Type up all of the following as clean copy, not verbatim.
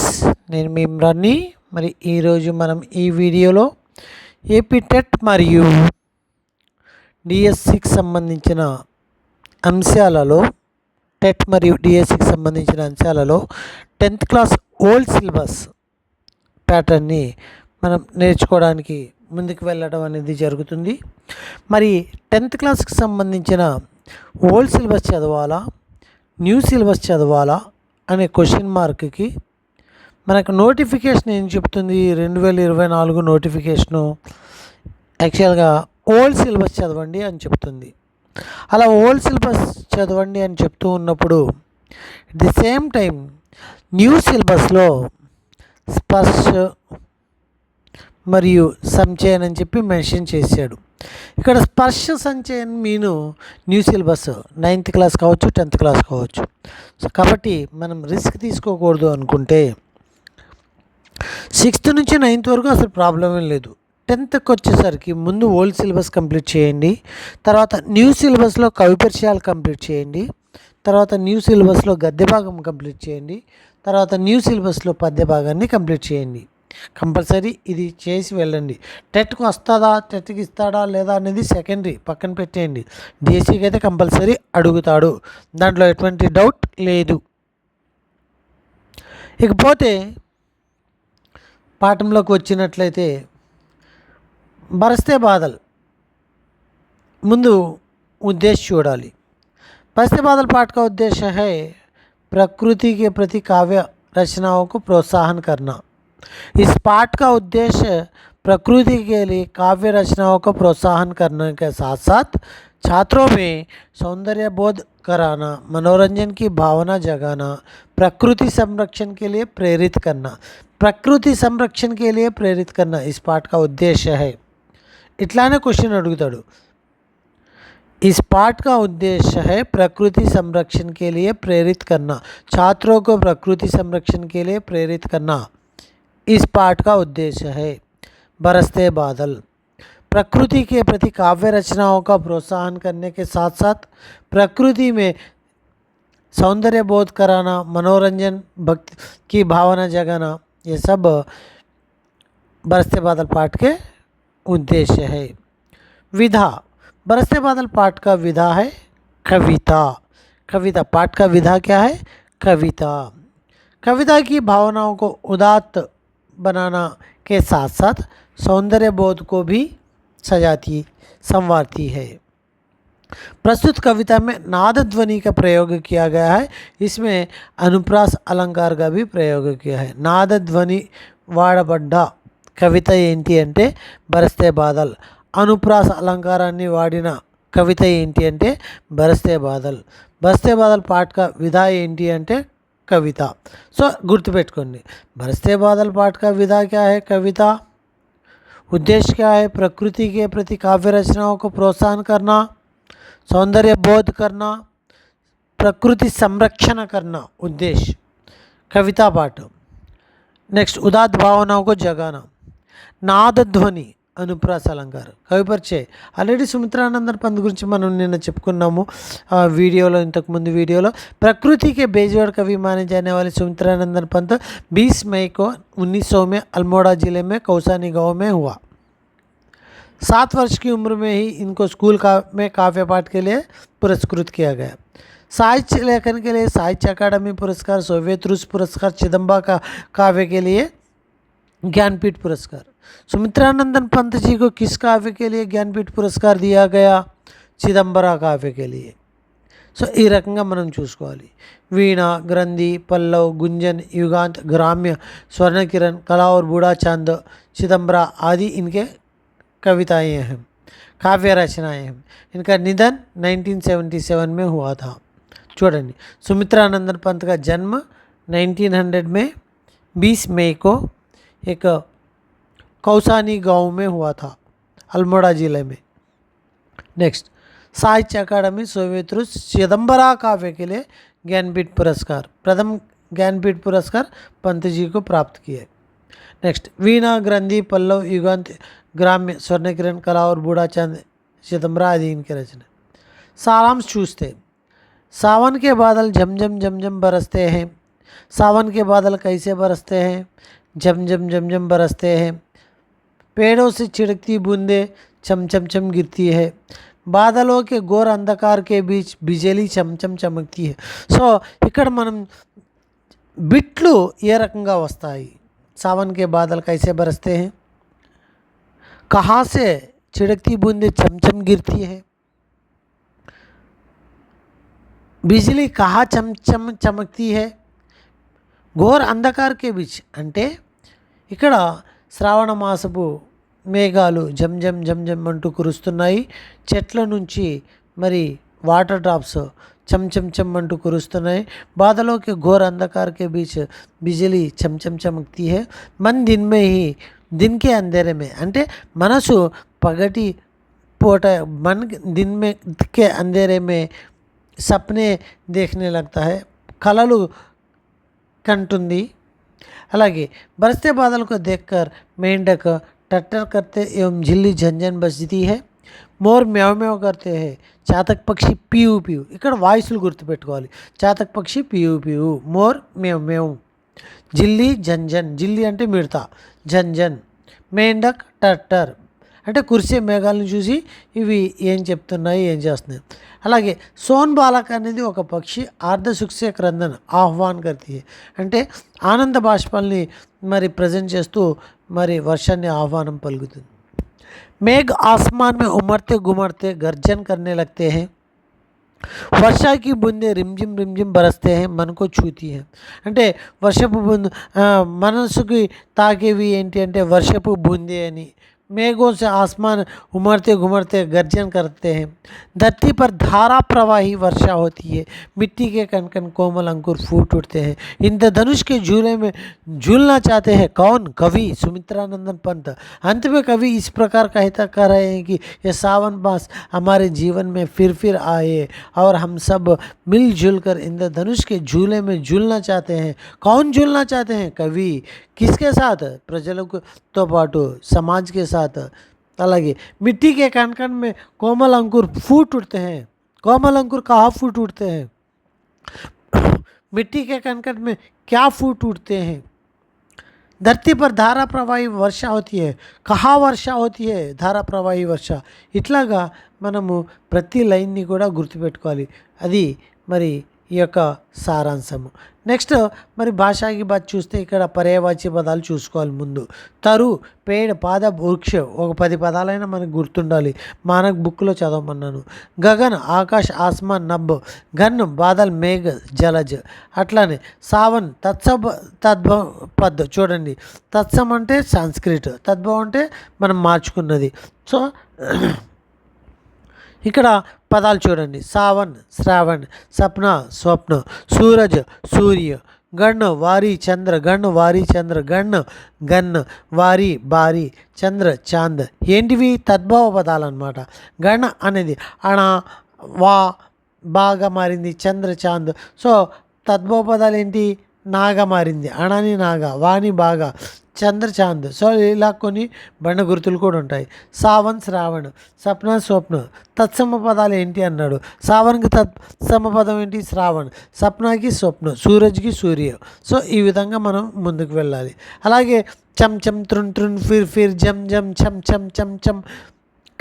Friends, నేను మీ ఇమ్రాన్ని. మరి ఈరోజు మనం ఈ వీడియోలో ఏపీ టెట్ మరియు డిఎస్సికి సంబంధించిన అంశాలలో టెట్ మరియు డిఎస్సికి సంబంధించిన అంశాలలో 10th క్లాస్ ఓల్డ్ సిలబస్ ప్యాటర్న్ని మనం నేర్చుకోవడానికి ముందుకు వెళ్ళడం అనేది జరుగుతుంది. మరి 10th క్లాస్కి సంబంధించిన ఓల్డ్ సిలబస్ చదవాలా, న్యూ సిలబస్ చదవాలా అనే క్వశ్చన్ మార్క్కి మనకు నోటిఫికేషన్ ఏం చెప్తుంది? 2024 నోటిఫికేషను యాక్చువల్గా ఓల్డ్ సిలబస్ చదవండి అని చెప్తుంది. అలా ఓల్డ్ సిలబస్ చదవండి అని చెప్తూ ఉన్నప్పుడు at the same time new సిలబస్లో స్పర్శ మరియు సంచయన్ అని చెప్పి మెన్షన్ చేశాడు. ఇక్కడ స్పర్శ సంచయన్ మీను న్యూ సిలబస్ 9th క్లాస్ కావచ్చు, 10th క్లాస్ కావచ్చు. సో కాబట్టి మనం రిస్క్ తీసుకోకూడదు అనుకుంటే 6th నుంచి 9th వరకు అసలు ప్రాబ్లం ఏం లేదు. 10థ్కి వచ్చేసరికి ముందు ఓల్డ్ సిలబస్ కంప్లీట్ చేయండి, తర్వాత న్యూ సిలబస్లో కవి పరిచయాలు కంప్లీట్ చేయండి, తర్వాత న్యూ సిలబస్లో గద్య భాగం కంప్లీట్ చేయండి, తర్వాత న్యూ సిలబస్లో పద్య భాగాన్ని కంప్లీట్ చేయండి. కంపల్సరీ ఇది చేసి వెళ్ళండి. టెట్కి వస్తుందా, టెట్కి ఇస్తాడా లేదా అనేది సెకండరీ, పక్కన పెట్టేయండి. డిఎస్సికి అయితే కంపల్సరీ అడుగుతాడు, దాంట్లో ఎటువంటి డౌట్ లేదు. ఇకపోతే పాఠంలోకి వచ్చినట్లయితే బరస్తే బాధలు ముందు उद्देश्य చూడాలి. बरसते बादल पाठ का उद्देश्य है प्रकृति के प्रति काव्य रचनाओं को प्रोत्साहन करना. इस पाठ का उद्देश्य प्रकृति के लिए काव्य रचनाओं को प्रोत्साहन करने के साथ साथ छात्रों में सौंदर्य बोध कराना, मनोरंजन की भावना जगाना, प्रकृति संरक्षण के लिए प्रेरित करना. प्रकृति संरक्षण के लिए प्रेरित करना इस पाठ का उद्देश्य है. इట్లానే क्वेश्चन అడుగుతాడు. इस पाठ का उद्देश्य है प्रकृति संरक्षण के लिए प्रेरित करना. छात्रों को प्रकृति संरक्षण के लिए प्रेरित करना इस पाठ का उद्देश्य है. बरसते बादल प्रकृति के प्रति काव्य रचनाओं का प्रोत्साहन करने के साथ साथ प्रकृति में सौंदर्य बोध कराना, मनोरंजन, भक्ति की भावना जगाना, ये सब बरसते बादल पाठ के उद्देश्य है. विधा बरसते बादल पाठ का विधा है कविता. कविता पाठ का विधा क्या है? कविता. कविता की भावनाओं को उदात्त बनाना के साथ साथ सौंदर्य बोध को भी सजाती संवारती है. प्रस्तुत कविता में नाद ध्वनि का प्रयोग किया गया है. इसमें अनुप्रास अलंकार का भी प्रयोग किया है. नाद ध्वनि వాడబడ్డ కవిత ఏంటి అంటే బరస్తే బాదల్. అనుప్రాస అలంకారాన్ని వాడిన కవిత ఏంటి అంటే బరస్తే బాదల్. బరస్తే బాదల్ పాఠ కా విధా ఏంటి అంటే कविता. सो गुर्तुपेट्टुकोंडि बरसते बादल पाठ का विधा क्या है? कविता. उद्देश्य क्या है? प्रकृति के प्रति काव्य रचनाओं को प्रोत्साहन करना, सौंदर्य बोध करना, प्रकृति संरक्षण करना उद्देश्य कविता पाठ. नेक्स्ट उदात्त भावनाओं को जगाना. नाद ध्वनि अनुप्रास अलंकार कवि परिचय ఆల్రెడీ సుమిత్రానందన్ పంత్ గురించి మనం నిన్న చెప్పుకున్నాము वीडियो इंतक मुंदु वीडियो प्रकृति के बेजोड़ कवि माने जाने वाले सुमित्रानंदन पंत 20 मई को 1900 में अल्मोड़ा जिले में कौसानी गांव में हुआ. 7 वर्ष की उम्र में ही इनको स्कूल में काव्य पाठ के लिए पुरस्कृत किया गया. साहित्य लेखन के लिए साहित्य अकादमी पुरस्कार, सोवियत रूस पुरस्कार, चिदम्बा का काव्य के लिए ज्ञानपीठ पुरस्कार. सुमित्रानंदन पंत जी को किस काव्य के लिए ज्ञानपीठ पुरस्कार दिया गया? चिदंबरा काव्य के लिए. सो ఈ రకంగా మనం చూసుకోవాలి. వీణ, గ్రంథి, పల్లవ్, गुंजन, युगांत, ग्राम्य, स्वर्णकिरण, कला और बूढ़ा चांद, चिदंबरा आदि इनके कविताएं हैं, काव्य रचनाएं हैं. इनका निधन 1977 में हुआ था. చూడండి, सुमित्रानंदन पंत का जन्म 1900 में 20 मई को एक कौसानी गांव में हुआ था, अल्मोड़ा जिले में. नेक्स्ट साहित्य अकादमी, सोवियत रूस, चिदंबरा काव्य के लिए ज्ञानपीठ पुरस्कार, प्रथम ज्ञानपीठ पुरस्कार पंत जी को प्राप्त किए. नेक्स्ट वीणा, ग्रंथि, पल्लव, युगांत, ग्राम्य, स्वर्णकिरण, कला और बूढ़ा चांद, चिदंबरा आदि इनके रचना. सारांश चूसते. सावन के बादल झमझम झमझम बरसते हैं, सावन के बादल कैसे बरसते हैं, झम झम झम झम बरसते हैं। पेड़ों से छिड़कती बूंदे चम चम चम गिरती है। బాధలో के घोर अंधकार के बीच బిజలి చంచం చమక్తి है। సో ఇక్కడ మనం బిట్లు ఏ రకంగా వస్తాయి, सावन के बादल कैसे बरसते हैं, कहाँ से छिड़कती बूंदे चमचम गिरती है, बिजली कहाँ चमचम चमकती है, ఘోర అంధకార్ కే బీచ్ అంటే ఇక్కడ శ్రావణ మాసపు మేఘాలు జమ్ జమ్ జమ్ జమ్ అంటూ కురుస్తున్నాయి. చెట్ల నుంచి మరి వాటర్ డ్రాప్స్ చమ్ చమ్ చమ్ అంటూ కురుస్తున్నాయి. బాధలోకి ఘోర अंधकार के बीच బిజలి చమ్ చమ్ చమక్తి है। मन दिन में ही दिन के अंधेरे में అంటే మనసు పగటి పూట मन दिन में के अंधेरे में सपने देखने लगता है, కలలు कंटुंदी। అలాగే बरसते बादल को देखकर मेंढक टट्टर करते एवं झिल्ली झंझन बजती है। मोर म्याव म्याव करते हैं, చాతక్ పక్షి పియూ పియూ, ఇక్కడ వాయిస్లు గుర్తుపెట్టుకోవాలి. చాతక్ పక్షి పియూ పియూ, మోర్ మేవ్ మేవ్, జిల్లి జంజన్, జిల్లి అంటే మిడత, జంజన్, మేండక్ టట్టర్ అంటే కురిసే మేఘాలను చూసి ఇవి ఏం చెప్తున్నాయి, ఏం చేస్తున్నాయి. అలాగే సోన్ బాలక్ అనేది ఒక పక్షి ఆర్ధ సుక్సే క్రందన్ ఆహ్వాన్ కర్తీ అంటే ఆనంద బాష్పాల్ని మరి ప్రజెంట్ చేస్తూ మరి వర్షాన్ని ఆహ్వానం పలుకుతుంది. मेघ आसमान में उमड़ते घुमड़ते गर्जन करने लगते हैं, वर्षा की बूंदें रिमझिम बरसते हैं, मन को छूती है అంటే వర్షపు బూందు మనసుకి తాకేవి ఏంటి అంటే వర్షపు బూందే అని. मेघों से आसमान उमड़ते घुमड़ते गर्जन करते हैं, धरती पर धारा प्रवाही वर्षा होती है, मिट्टी के कण कण कोमल अंकुर फूट उठते हैं, इंद्रधनुष के झूले में झूलना चाहते हैं कौन, कवि सुमित्रानंदन पंत। अंत में कवि इस प्रकार कहता कर रहे हैं कि ये सावन मास हमारे जीवन में फिर आए और हम सब मिलजुल कर इंद्रधनुष के झूले में झूलना चाहते हैं। कौन झूलना चाहते हैं, कवि। किसके साथ, ప్రజలతో పాటు समाज के साथ। అలాగే मिट्टी के कण कण में कोमल अंकुर फूट उठते हैं, कोमल अंकुर कहाँ फूट उठते हैं, मिट्टी के कण कण में क्या फूट उठते हैं। धरती पर धारा प्रवाही वर्षा होती है, कहाँ वर्षा होती है, धारा प्रवाही वर्षा। ఇట్లాగా మనము ప్రతి లైన్ని కూడా గుర్తుపెట్టుకోవాలి. అది మరి ఈ యొక్క సారాంశము. నెక్స్ట్ మరి భాషాకి బాత్ చూస్తే ఇక్కడ పర్యాయవాచ్య పదాలు చూసుకోవాలి. ముందు తరు, పేడ్, పాద, వృక్ష ఒక 10 పదాలైనా మనకు గుర్తుండాలి. మానక్ బుక్లో చదవమన్నాను. గగన్ ఆకాశ్, ఆస్మాన్, నబ్, ఘన్ బాదల్, మేఘ, జలజ్. అట్లానే సావన్ తద్భవ పద్ చూడండి. తత్సం అంటే సంస్కృత్, తద్భవం అంటే మనం మార్చుకున్నది. సో ఇక్కడ పదాలు చూడండి. సావన్ శ్రావణ్, సప్న స్వప్న, సూరజ్ సూర్య, గణ్ వారి చంద్ర, గణ్ వారి చంద్ర, గణ్ గన్, వారి బారి, చంద్ర చాంద్. ఏంటివి, తద్భవ పదాలు అన్నమాట. గణ్ అనేది అణ వా బాగా మారింది, చంద్ర చాంద్. సో తద్భవ పదాలు ఏంటి, నాగా మారింది, అణని నాగా, వాణి బాగా, చంద్ర చాంద్. సో ఇలా కొన్ని బండ గుర్తులు కూడా ఉంటాయి. సావన్ శ్రావణ్, సప్న స్వప్న. తత్సమ పదాలు ఏంటి అన్నాడు. సావన్కి తత్సమ పదం ఏంటి, శ్రావణ్. సప్నాకి స్వప్న, సూరజ్కి సూర్య. సో ఈ విధంగా మనం ముందుకు వెళ్ళాలి. అలాగే చమ్ చమ్, త్రున్ త్రున్, ఫిర్ ఫిర్, జమ్ జమ్, చమ్ చమ్, చమ్ చమ్,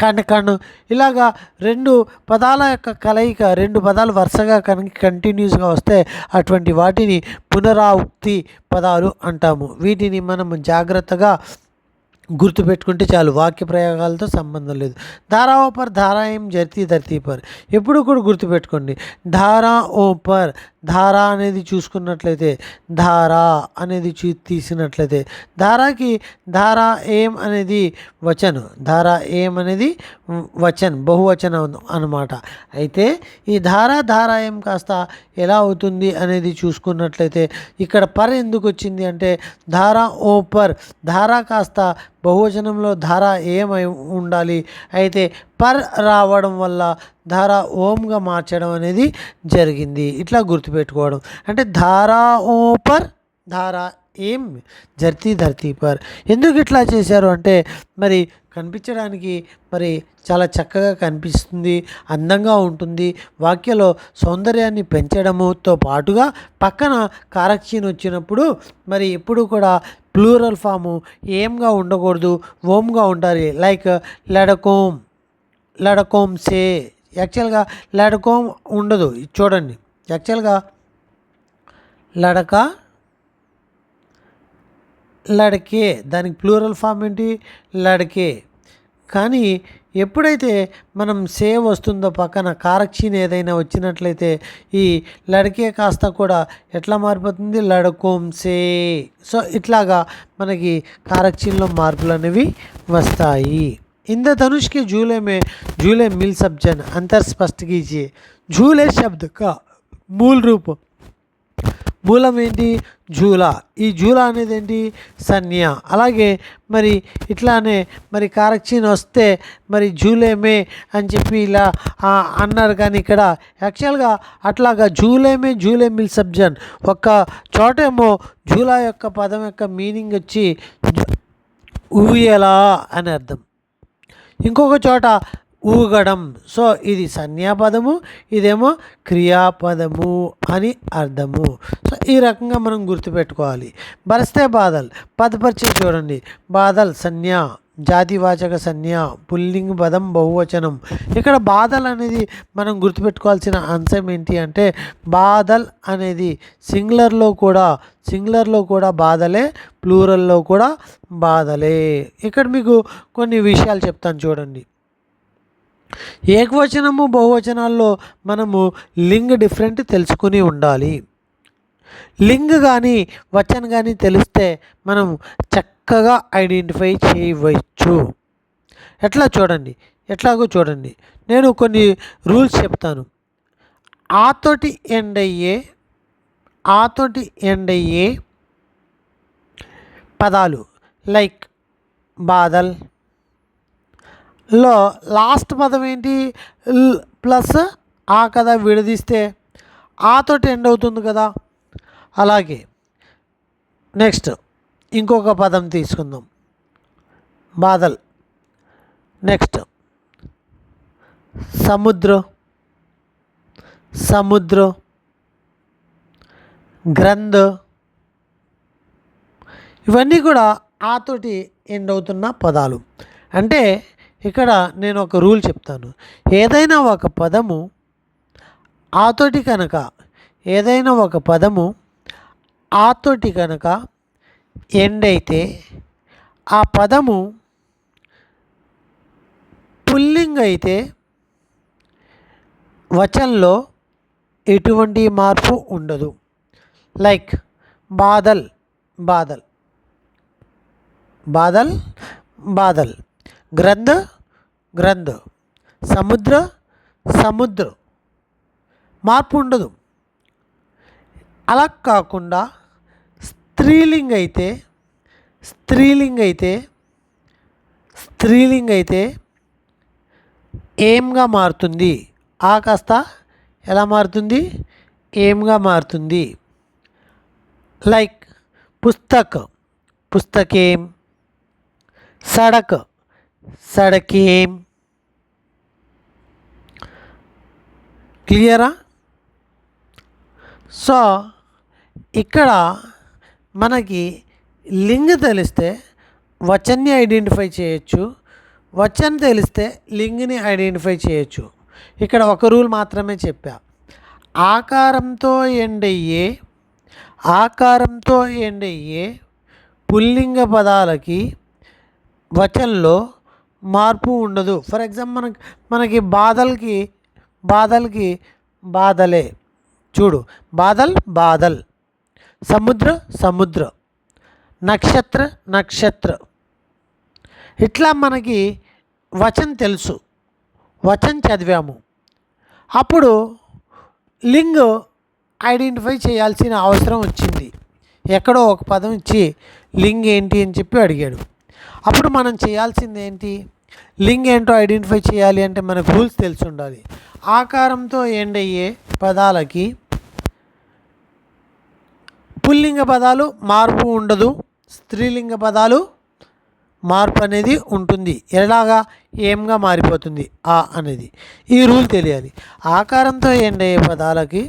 కణ్ కణ్. ఇలాగా 2 పదాల యొక్క కలయిక, 2 పదాలు వరుసగా కంటిన్యూస్గా వస్తే అటువంటి వాటిని పునరావృత్తి పదాలు అంటాము. వీటిని మనం జాగ్రత్తగా గుర్తుపెట్టుకుంటే చాలు, వాక్య ప్రయోగాలతో సంబంధం లేదు. ధారా ఓపర్, ధారా ఏం జర్తి ధర్తీ పర్. ఎప్పుడు కూడా గుర్తుపెట్టుకోండి. ధారా ఓపర్, ధారా అనేది చూసుకున్నట్లయితే, ధారా అనేది తీసినట్లయితే ధారాకి ధారా ఏం అనేది వచనం, ధారా ఏం అనేది వచన్, బహువచనం అన్నమాట. అయితే ఈ ధారా ఏం కాస్త ఎలా అవుతుంది అనేది చూసుకున్నట్లయితే ఇక్కడ పర్ ఎందుకు వచ్చింది అంటే ధారా ఓపర్, ధారా కాస్త బహువచనంలో ధారా ఏమై ఉండాలి. అయితే పర్ రావడం వల్ల ధారా ఓంగా మార్చడం అనేది జరిగింది. ఇట్లా గుర్తుపెట్టుకోవడం. అంటే ధారా ఓపర్, ధారా ఏం జర్తి ధర్తీ పర్. ఎందుకు ఇట్లా చేశారు అంటే మరి కనిపించడానికి మరి చాలా చక్కగా కనిపిస్తుంది, అందంగా ఉంటుంది. వాక్యలో సౌందర్యాన్ని పెంచడముతో పాటుగా పక్కన కారక్షీన్ వచ్చినప్పుడు మరి ఎప్పుడు కూడా ప్లూరల్ ఫాము ఏంగా ఉండకూడదు, ఓమ్గా ఉండాలి. లైక్ లడకోమ్, లడకోమ్ సే. యాక్చువల్గా లడకోమ్ ఉండదు, చూడండి. యాక్చువల్గా లడక, లడకే, దానికి ప్లూరల్ ఫామ్ ఏంటి, లడకే. కానీ ఎప్పుడైతే మనం సే వస్తుందో పక్కన కారక్షీన్ ఏదైనా వచ్చినట్లయితే ఈ లడకే కాస్త కూడా ఎట్లా మారిపోతుంది, లడకోం సే. సో ఇట్లాగా మనకి కారక్షీన్లో మార్పులు అనేవి వస్తాయి. इंद्रधनुष के झूले में झूले मिल सब जन अंतर स्पष्ट कीजिए. झूले शब्द का मूल रूप, మూలం ఏంటి, జూలా. ఈ జూలా అనేది ఏంటి, సంజ్ఞ. అలాగే మరి ఇట్లానే మరి కారక్షీన్ వస్తే మరి జూలేమే అని చెప్పి ఇలా అన్నారు. కానీ ఇక్కడ యాక్చువల్గా అట్లాగా జూలేమే జూలే మిల్ సబ్జన్ ఒక్క చోటేమో జూలా యొక్క పదం యొక్క మీనింగ్ వచ్చి ఊయలా అని అర్థం, ఇంకొక చోట ఊగడం. సో ఇది సంజ్ఞాపదము, ఇదేమో క్రియాపదము అని అర్థము. సో ఈ రకంగా మనం గుర్తుపెట్టుకోవాలి. బరస్తే బాదల్ పదపరిచయం చూడండి. బాదల్ సంజ్ఞ, జాతివాచక సంజ్ఞ, పుల్లింగ పదం బహువచనం. ఇక్కడ బాదల్ అనేది మనం గుర్తుపెట్టుకోవాల్సిన అంశం ఏంటి అంటే బాదల్ అనేది సింగులర్లో కూడా బాదలే, ప్లూరల్లో కూడా బాదలే. ఇక్కడ మీకు కొన్ని విషయాలు చెప్తాను చూడండి. ఏకవచనము బహువచనాల్లో మనము లింగ్ డిఫరెంట్ తెలుసుకుని ఉండాలి. లింగ్ కానీ వచనం కానీ తెలిస్తే మనం చక్కగా ఐడెంటిఫై చేయవచ్చు. ఎట్లాగో చూడండి. నేను కొన్ని రూల్స్ చెప్తాను. ఆతోటి ఎండ్ అయ్యే పదాలు లైక్ బాదల్ లో లాస్ట్ పదం ఏంటి, ప్లస్ ఆ కదా, విడదీస్తే ఆతోటి ఎండ్ అవుతుంది కదా. అలాగే నెక్స్ట్ ఇంకొక పదం తీసుకుందాం, బాదల్. నెక్స్ట్ సముద్ర, గ్రంథ, ఇవన్నీ కూడా ఆతోటి ఎండ్ అవుతున్న పదాలు. అంటే ఇక్కడ నేను ఒక రూల్ చెప్తాను. ఏదైనా ఒక పదము ఆతోటి కనుక ఎండ్ అయితే ఆ పదము పుల్లింగ్ అయితే వచనంలో ఎటువంటి మార్పు ఉండదు. లైక్ బాదల్, గ్రంథ, సముద్ర, మార్పు ఉండదు. అలా కాకుండా స్త్రీలింగ్ అయితే ఏంగా మారుతుంది. ఆ కాస్త ఎలా మారుతుంది, ఏంగా మారుతుంది. లైక్ పుస్తకేం, సడకేం. క్లియరా? సో ఇక్కడ మనకి లింగ్ తెలిస్తే వచన్ని ఐడెంటిఫై చేయొచ్చు, వచనం తెలిస్తే లింగ్ని ఐడెంటిఫై చేయొచ్చు. ఇక్కడ ఒక రూల్ మాత్రమే చెప్పా. ఆకారంతో ఎండ్ అయ్యే పుల్లింగ పదాలకి వచనంలో మార్పు ఉండదు. ఫర్ ఎగ్జాంపుల్ మనకి బాదల్కి బాదలే, చూడు, బాదల్, సముద్ర, నక్షత్ర. ఇట్లా మనకి వచనం తెలుసు, వచనం చదివాము. అప్పుడు లింగ్ ఐడెంటిఫై చేయాల్సిన అవసరం వచ్చింది. ఎక్కడో ఒక పదం ఇచ్చి లింగ్ ఏంటి అని చెప్పి అడిగాడు. అప్పుడు మనం చేయాల్సింది ఏంటి, లింగ్ ఏంటో ఐడెంటిఫై చేయాలి అంటే మనకు రూల్స్ తెలిసి ఉండాలి. ఆకారంతో ఎండ్ అయ్యే పదాలకి పుల్లింగ పదాలు మార్పు ఉండదు, స్త్రీలింగ పదాలు మార్పు అనేది ఉంటుంది. ఎలాగా ఏంగా మారిపోతుంది ఆ అనేది ఈ రూల్ తెలియాలి. ఆకారంతో ఎండ్ అయ్యే పదాలకి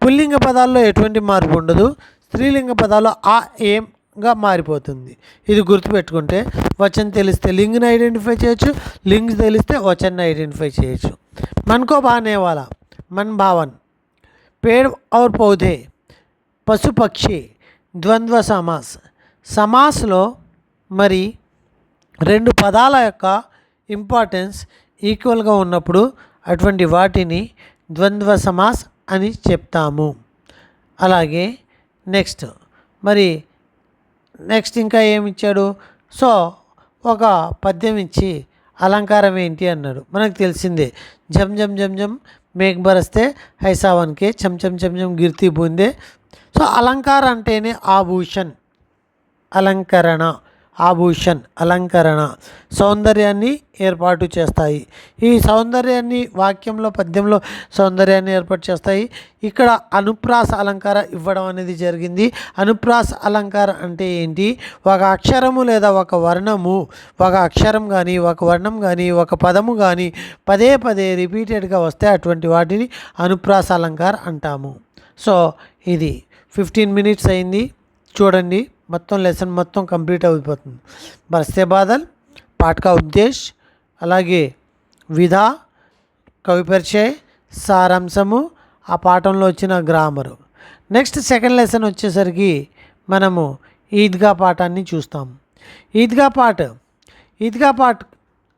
పుల్లింగ పదాల్లో ఎటువంటి మార్పు ఉండదు. స్త్రీలింగ పదాల్లో ఆ ఏంగా మారిపోతుంది. ఇది గుర్తుపెట్టుకుంటే వచనం తెలిస్తే లింగ్ని ఐడెంటిఫై చేయొచ్చు, లింగ్ తెలిస్తే వచన్ని ఐడెంటిఫై చేయొచ్చు. మన్కో బానే వాలా, మన్ భావన్, पेड़ और पौधे, పశు పక్షి, ద్వంద్వ సమాస్. సమాస్లో మరి రెండు పదాల యొక్క ఇంపార్టెన్స్ ఈక్వల్గా ఉన్నప్పుడు అటువంటి వాటిని ద్వంద్వ సమాస్ అని చెప్తాము. అలాగే నెక్స్ట్ ఇంకా ఏమిచ్చాడు? సో ఒక పద్యం ఇచ్చి అలంకారం ఏంటి అన్నాడు. మనకు తెలిసిందే, జమ్ జమ్ జమ్ జమ్ మేఘ బరస్తే హైసావన్కే చమ్ చమ్ చమ్ చమ్ గిర్తి బూందే. సో అలంకార అంటేనే ఆభూషణ్, అలంకరణ, ఆభూషణ్ అలంకరణ సౌందర్యాన్ని ఏర్పాటు చేస్తాయి. ఈ సౌందర్యాన్ని వాక్యంలో పద్యంలో సౌందర్యాన్ని ఏర్పాటు చేస్తాయి. ఇక్కడ అనుప్రాస అలంకార ఇవ్వడం అనేది జరిగింది. అనుప్రాస అలంకారం అంటే ఏంటి? ఒక అక్షరము లేదా ఒక వర్ణము, ఒక అక్షరం కానీ ఒక వర్ణం కానీ ఒక పదము కానీ పదే పదే రిపీటెడ్గా వస్తే అటువంటి వాటిని అనుప్రాస అలంకార అంటాము. సో ఇది 15 మినిట్స్ అయింది చూడండి, మొత్తం లెసన్ మొత్తం కంప్లీట్ అయిపోతుంది. బరస్తే బాదల్, పాఠక ఉద్దేశ్, అలాగే విధా, కవి పరిచయ, సారాంశము, ఆ పాఠంలో వచ్చిన గ్రామరు. నెక్స్ట్ సెకండ్ లెసన్ వచ్చేసరికి మనము ఈద్గా పాఠాన్ని చూస్తాము. ఈద్గా పాఠ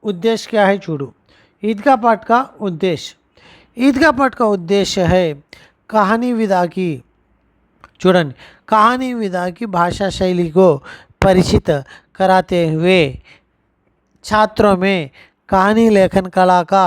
उद्देश्य क्या है చూడు. ईदगाह पाठ का उद्देश्य है कहानी विधा की, చూడండి, कहानी विधा की भाषा शैली को परिचित कराते हुए छात्रों में कहानी लेखन कला का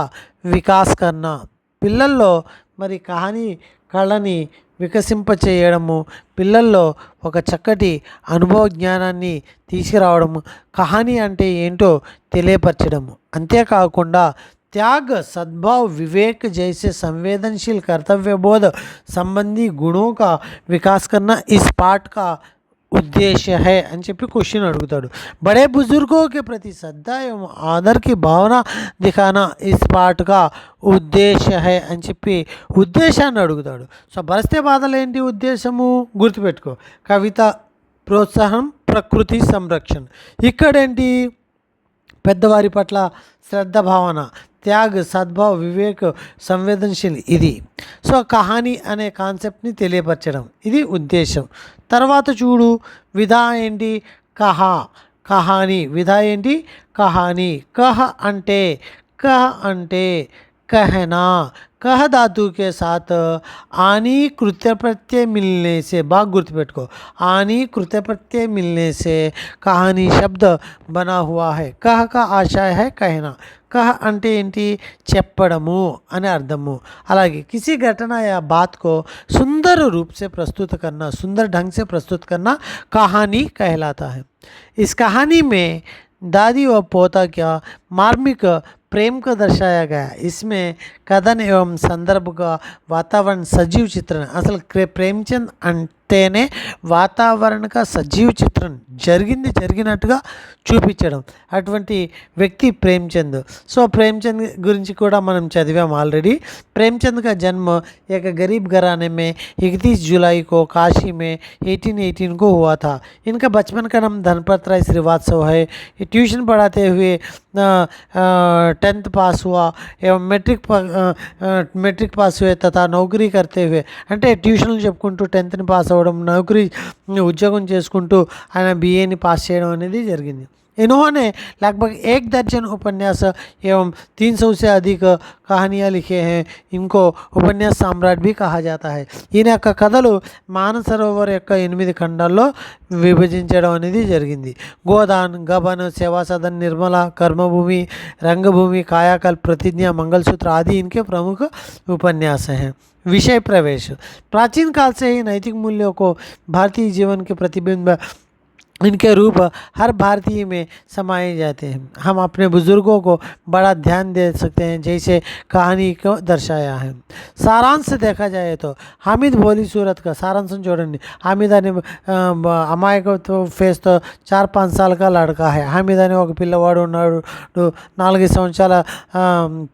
विकास करना. పిల్లల్లో మరి కహానీ కళని వికసింపచేయడము, పిల్లల్లో ఒక చక్కటి అనుభవ జ్ఞానాన్ని తీసుకురావడము, కహానీ అంటే ఏంటో తెలియపరచడము. అంతేకాకుండా त्याग, सद्भाव, विवेक जैसे संवेदनशील कर्तव्य बोध संबंधी गुणों का विकास करना इस पाठ का उद्देश्य है అని చెప్పి క్వశ్చన్ అడుగుతాడు. बड़े बुजुर्गों के प्रति श्रद्धा एवं आदर की भावना दिखाना इस पाठ का उद्देश्य है అని చెప్పి ఉద్దేశాన్ని అడుగుతాడు. సో బరస్తే బాధలు ఏంటి ఉద్దేశము? గుర్తుపెట్టుకో, కవిత ప్రోత్సాహం, ప్రకృతి సంరక్షణ. ఇక్కడేంటి? పెద్దవారి పట్ల శ్రద్ధ భావన, త్యాగ్, సద్భావ్, వివేక్, సంవేదనశీల్ ఇది. సో కహానీ అనే కాన్సెప్ట్ని తెలియపరచడం ఇది ఉద్దేశం. తర్వాత చూడు, విధా ఏంటి? కహానీ. విధా ఏంటి? కహానీ. అంటే कहना, कह धातु के साथ आनी कृत्य प्रत्यय मिलने से, बाग गुर्तुपेट्टुको, आनी कृत्य प्रत्यय मिलने से कहानी शब्द बना हुआ है. कह का आशय है कहना. कह అంటే ఏంటి? చెప్పడము అని అర్థము. అలాగే किसी घटना या बात को सुंदर रूप से प्रस्तुत करना, सुंदर ढंग से प्रस्तुत करना कहानी कहलाता है. इस कहानी में दादी व पोता क्या मार्मिक प्रेम को दर्शाया गया. इसमें कथन एवं संदर्भ का वातावरण सजीव चित्रण. असल प्रेमचंद అంటేనే వాతావరణ సజీవ చిత్రం జరిగినట్టుగా చూపించడం. అటువంటి వ్యక్తి ప్రేమ్చంద్. సో ప్రేమ్చంద్ గురించి కూడా మనం చదివాం ఆల్రెడీ. प्रेमचंद का जन्म एक गरीब घराने में 31 जुलाई को काशी में 1818 को हुआ था. इनका बचपन का नाम धनपत राय श्रीवास्तव है. ये ट्यूशन पढ़ाते हुए 10th पास हुआ एवं మెట్రిక్ పాస్ हुए तथा नौकरी करते हुए, అంటే ట్యూషన్లు చెప్పుకుంటూ 10th పాస్ అవ్వడం, నౌకరీ ఉద్యోగం చేసుకుంటూ ఆయన BAని పాస్ చేయడం అనేది జరిగింది. इन्होंने लगभग 1 दर्जन उपन्यास एवं 300 से अधिक कहानियाँ लिखे हैं. इनको उपन्यास सम्राट भी कहा जाता है. ఈయన యొక్క కథలు మానసరోవర్ యొక్క 8 ఖండాల్లో విభజించడం అనేది జరిగింది. గోదాన్, గబన్, సేవా सदन, निर्मला, कर्मभूमि, रंगभूमि, कायाकल्प, प्रतिज्ञा, मंगलसूत्र आदि इनके प्रमुख उपन्यास हैं. विषय प्रवेश. प्राचीन काल से ही नैतिक मूल्यों को भारतीय जीवन के प्रतिबिंब इनके रूप हर भारतीय में समाये जाते हैं। हम अपने बुज़ुर्गों को बड़ा ध्यान दे सकते हैं, जैसे कहानी को दर्शाया है। सारांश देखा जाए तो हामिद भोली सूरत का సారాంశం చూడండి. హామీద్ అనే అమాయకత్వ ఫేస్తో 4-5 साल का लड़का है. హామీద్ అనే ఒక పిల్లవాడు ఉన్నాడు, 4 సంవత్సరాల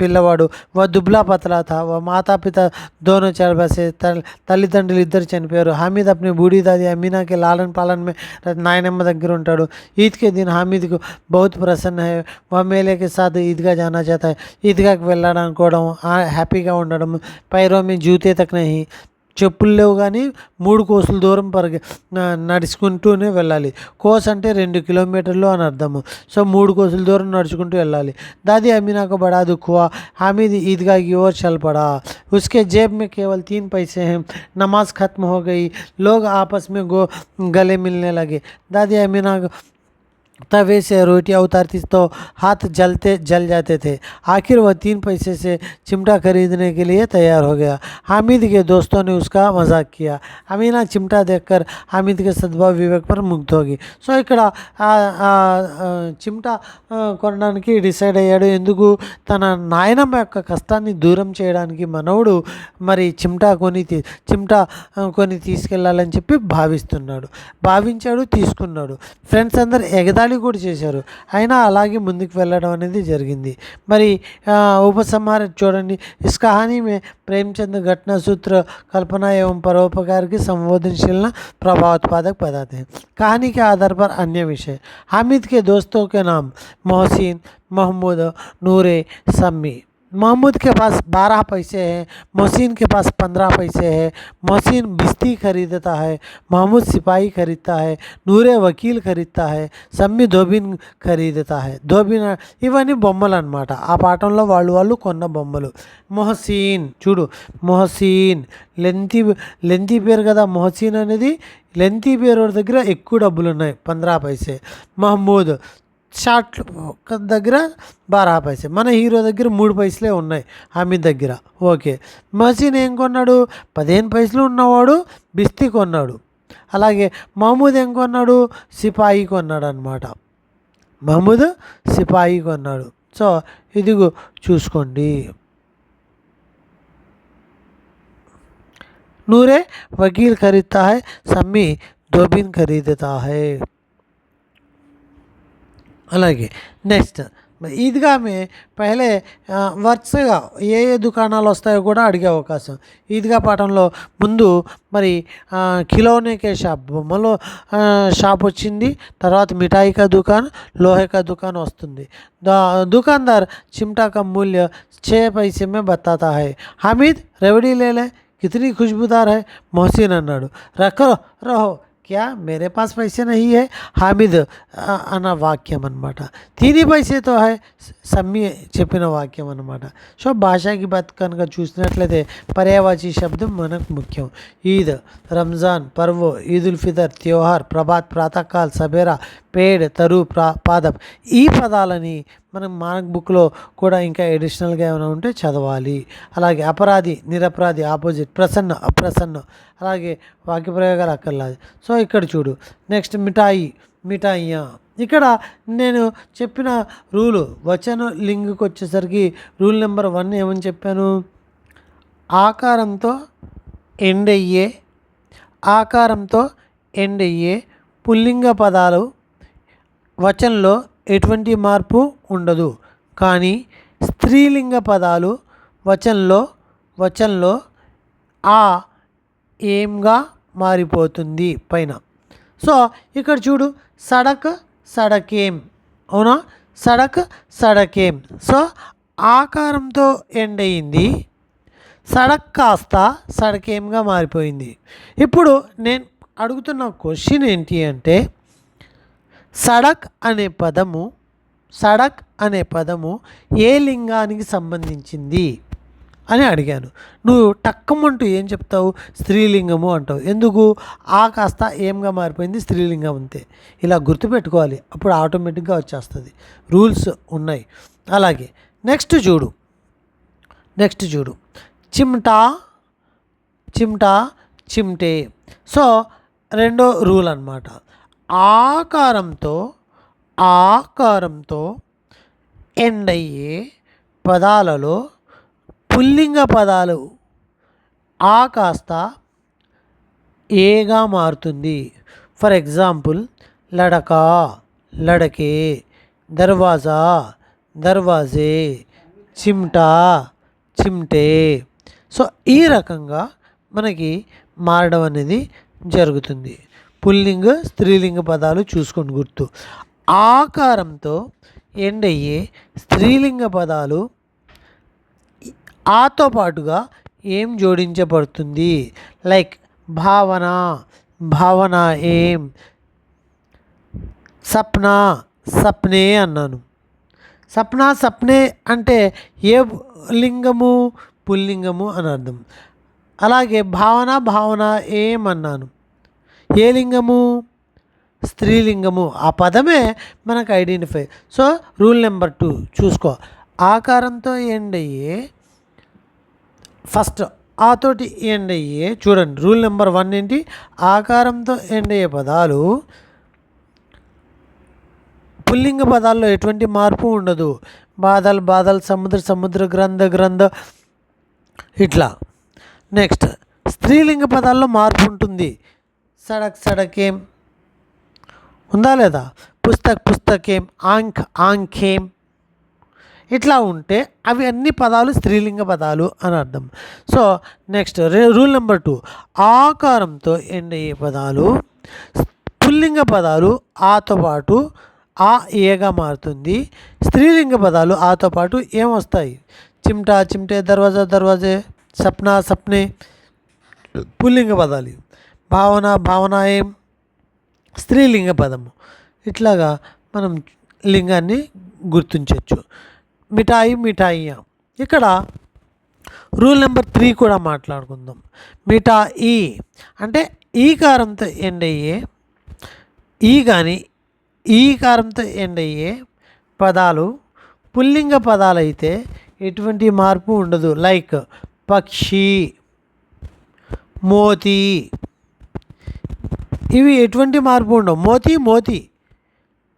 పిల్లవాడు. वह दुबला पतला था, वह माता पिता दोनों चल बसे, తల్లిదండ్రులు ఇద్దరు చనిపోయారు. హామీద్ अपनी बूढ़ी दादी अमीना के लालन पालन में नायनम्మ దగ్గర ఉంటాడు. ఈద్ కే దిన్ హామీద్ को बहुत प्रसन्न है. वह मेले के साथ ईदगाह जाना चाहता है. ఈద్గాకి వెళ్ళడానికి హ్యాపీగా ఉండడం. पैरों में जूते तक नहीं, చెప్పులు లేవు కానీ 3 కోసుల దూరం నడుచుకుంటూనే వెళ్ళాలి. కోస్ అంటే 2 కిలోమీటర్లు అని అర్థము. సో 3 కోసుల దూరం నడుచుకుంటూ వెళ్ళాలి. दादी अमीना को बड़ा दुख हुआ. हामिद ईदगाह की ओर चल पड़ा. उसके जेब में केवल 3 पैसे हैं. नमाज खत्म हो गई. लोग आपस में गले मिलने लगे. दादी अमीना तवे से रोटियां उतारती तो हाथ जल जाते थे. आखिर वह 3 पैसे से चिमटा खरीदने के लिए तैयार हो गया. हामिद के दोस्तों ने उसका मजाक किया. अमीना चिमटा देखकर हामिद के सद्भाव विवेक पर मुग्ध होगी. సో ఇక్కడ చిమ్టా కొనడానికి డిసైడ్ అయ్యాడు. ఎందుకు? తన నాయనమ్మ యొక్క కష్టాన్ని దూరం చేయడానికి మనవడు మరి చిమ్టా కొని తీసుకెళ్ళాలని చెప్పి భావించాడు, తీసుకున్నాడు. ఫ్రెండ్స్ అందరు ఎగతాళి కూడా చేశారు. అయినా అలాగే ముందుకు వెళ్ళడం అనేది జరిగింది. మరి ఉపసంహారం చూడండి. इस कहानी में प्रेमचंद घटना सूत्र कल्पना एवं परोपकार की संवेदनशील प्रभावोत्पादक बताते हैं. कहानी के आधार पर अन्य विषय. हामिद के दोस्तों के नाम मोहसिन, महमूद, नूरे, सम्मी. महमूद के पास 12 पैसे हैं. मोहसिन के पास 15 पैसे हैं. मोहसिन बिस्ती खरीदता है. महमूद सिपाही खरीदता है. नूरे वकील खरीदता है. सम्मी धोबिन ఖరీదుతా హై. ధోబిన్ ఇవన్నీ బొమ్మలు అనమాట. ఆ పాఠంలో వాళ్ళు కొన్న బొమ్మలు. మొహసీన్ చూడు, మొహసీన్ లెంతీ పేరు కదా. మొహసీన్ అనేది లెంతీ పేరు దగ్గర ఎక్కువ డబ్బులు ఉన్నాయి, 15 పైసే. మహమూద్ షార్ట్ దగ్గర 12 పైసే. మన హీరో దగ్గర 3 పైసలే ఉన్నాయి హామీద్ దగ్గర. ఓకే. మొహసీన్ ఏం కొన్నాడు? 15 పైసలు ఉన్నవాడు బిస్తి కొన్నాడు. అలాగే మహమూద్ ఏం కొన్నాడు? సిపాయి కొన్నాడు అనమాట. మహమూద్ సిపాయి కొన్నాడు. సో ఇదిగో చూసుకోండి. नूरे वकील खरीदता है. सम्मी धोबिन खरीदता है. అలాగే నెక్స్ట్ ఈద్గా మే పహలే వరుసగా ఏ దుకాణాలు వస్తాయో కూడా అడిగే అవకాశం. ఈద్గా పాఠంలో ముందు మరి ఖిలౌనేకే షాప్, బొమ్మలో షాప్ వచ్చింది. తర్వాత మిఠాయి కా దుకాన్, లోహే కా దుకాన్ వస్తుంది. दुकानदार चिमटा का मूल्य 6 पैसे में बताता है. हामिद रेवड़ी ले ले, कितनी खुशबूदार है. मोहसिन అన్నాడు. रहो क्या मेरे पास पैसे नहीं है. हामिद అన్న వాక్యం అనమాట. 3 पैसे तो है సమ్మి చెప్పిన వాక్యం అనమాట. సో భాషాకి బాత్ కనుక చూసినట్లయితే పర్యాయవాచి శబ్దం మనకు ముఖ్యం. ఈద్, రంజాన్, పర్వ్, ఈద్ ఉల్ ఫితర్, త్యోహార్, ప్రభాత్, ప్రాతకాల్, సబేరా, పేడ్, తరు, పాదప్. ఈ పదాలని మనం మార్క్ బుక్లో కూడా ఇంకా ఎడిషనల్గా ఏమైనా ఉంటే చదవాలి. అలాగే అపరాధి, నిరపరాధి, ఆపోజిట్, ప్రసన్న, అప్రసన్న. అలాగే వాక్య ప్రయోగాలు అక్కర్లేదు. సో ఇక్కడ చూడు. నెక్స్ట్ మిఠాయియా. ఇక్కడ నేను చెప్పిన రూలు వచన లింగ్కి వచ్చేసరికి రూల్ నెంబర్ 1 ఏమని చెప్పాను? ఆకారంతో ఎండ్ అయ్యే పుల్లింగ పదాలు వచనంలో ఎటువంటి మార్పు ఉండదు. కానీ స్త్రీలింగ పదాలు వచనంలో ఆ ఏంగా మారిపోతుంది పైన. సో ఇక్కడ చూడు, సడకేం, అవునా? సడకేం. సో ఆకారంతో ఎండ్ అయింది, సడక్ కాస్త సడకేంగా మారిపోయింది. ఇప్పుడు నేను అడుగుతున్న క్వశ్చన్ ఏంటి అంటే, సడక్ అనే పదము ఏ లింగానికి సంబంధించింది అని అడిగాను. నువ్వు టక్కమంటూ ఏం చెప్తావు? స్త్రీలింగము అంటావు. ఎందుకు? ఆ కాస్త ఏంగా మారిపోయింది, స్త్రీలింగం అంతే. ఇలా గుర్తుపెట్టుకోవాలి, అప్పుడు ఆటోమేటిక్గా వచ్చేస్తుంది. రూల్స్ ఉన్నాయి. అలాగే నెక్స్ట్ చూడు. చిమ్టా, చిమ్టే. సో రెండో రూల్ అన్నమాట. ఆకారంతో ఎండ్ అయ్యే పదాలలో పుల్లింగ పదాలు ఆ కాస్త ఏగా మారుతుంది. ఫర్ ఎగ్జాంపుల్ లడకా, లడకే, దర్వాజా, దర్వాజే, చిమ్టా, చిమ్టే. సో ఈ రకంగా మనకి మారడం అనేది జరుగుతుంది. పుల్లింగ స్త్రీలింగ పదాలు చూసుకొని గుర్తు. ఆకారంతో ఎండ్ అయ్యే స్త్రీలింగ పదాలు ఆతో పాటుగా ఏం జోడించబడుతుంది? లైక్ భావన, భావన ఏం, సప్నా, సప్నే అన్నాను. సప్నా, సప్నే అంటే ఏ లింగము? పుల్లింగము అని అర్థం. అలాగే భావన, భావన ఏం అన్నాను, ఏ లింగము? స్త్రీలింగము. ఆ పదమే మనకు ఐడెంటిఫై. సో రూల్ నెంబర్ 2 చూసుకో. ఆకారంతో ఎండ్ అయ్యే ఫస్ట్ ఆతోటి ఎండ్ అయ్యే, చూడండి రూల్ నెంబర్ 1 ఏంటి? ఆకారంతో ఎండ్ అయ్యే పదాలు పుల్లింగ పదాల్లో ఎటువంటి మార్పు ఉండదు. బాదల్, బాదల్, సముద్ర, సముద్ర, గ్రంథ, గ్రంథ, ఇట్లా. నెక్స్ట్ స్త్రీలింగ పదాల్లో మార్పు ఉంటుంది. సడక్, సడకేం ఉందా లేదా? పుస్తక్, పుస్తకేం, ఆంఖ్, ఆంఖేం, ఇట్లా ఉంటే అవి అన్ని పదాలు స్త్రీలింగ పదాలు అని అర్థం. సో నెక్స్ట్ రూల్ నెంబర్ 2, ఆకారంతో ఎండ్ అయ్యే పదాలు పుల్లింగ పదాలు ఆతో పాటు ఆ ఏగా మారుతుంది. స్త్రీలింగ పదాలు ఆతో పాటు ఏమొస్తాయి? చిమ్టా, చిమ్టే, దర్వాజా, దర్వాజే, సప్నా, సప్నే పుల్లింగ పదాలు. భావన, భావన ఏం స్త్రీలింగ పదము. ఇట్లాగా మనం లింగాన్ని గుర్తించవచ్చు. మిఠాయి, మిఠాయియా. ఇక్కడ రూల్ నెంబర్ 3 కూడా మాట్లాడుకుందాం. మిఠాయి అంటే ఈకారంతో ఎండ్ అయ్యే, ఈ కానీ ఈకారంతో ఎండ్ అయ్యే పదాలు పుల్లింగ పదాలు అయితే ఎటువంటి మార్పు ఉండదు. లైక్ పక్షి, మోతి, ఇవి ఎటువంటి మార్పు ఉండవు. మోతి, మోతి,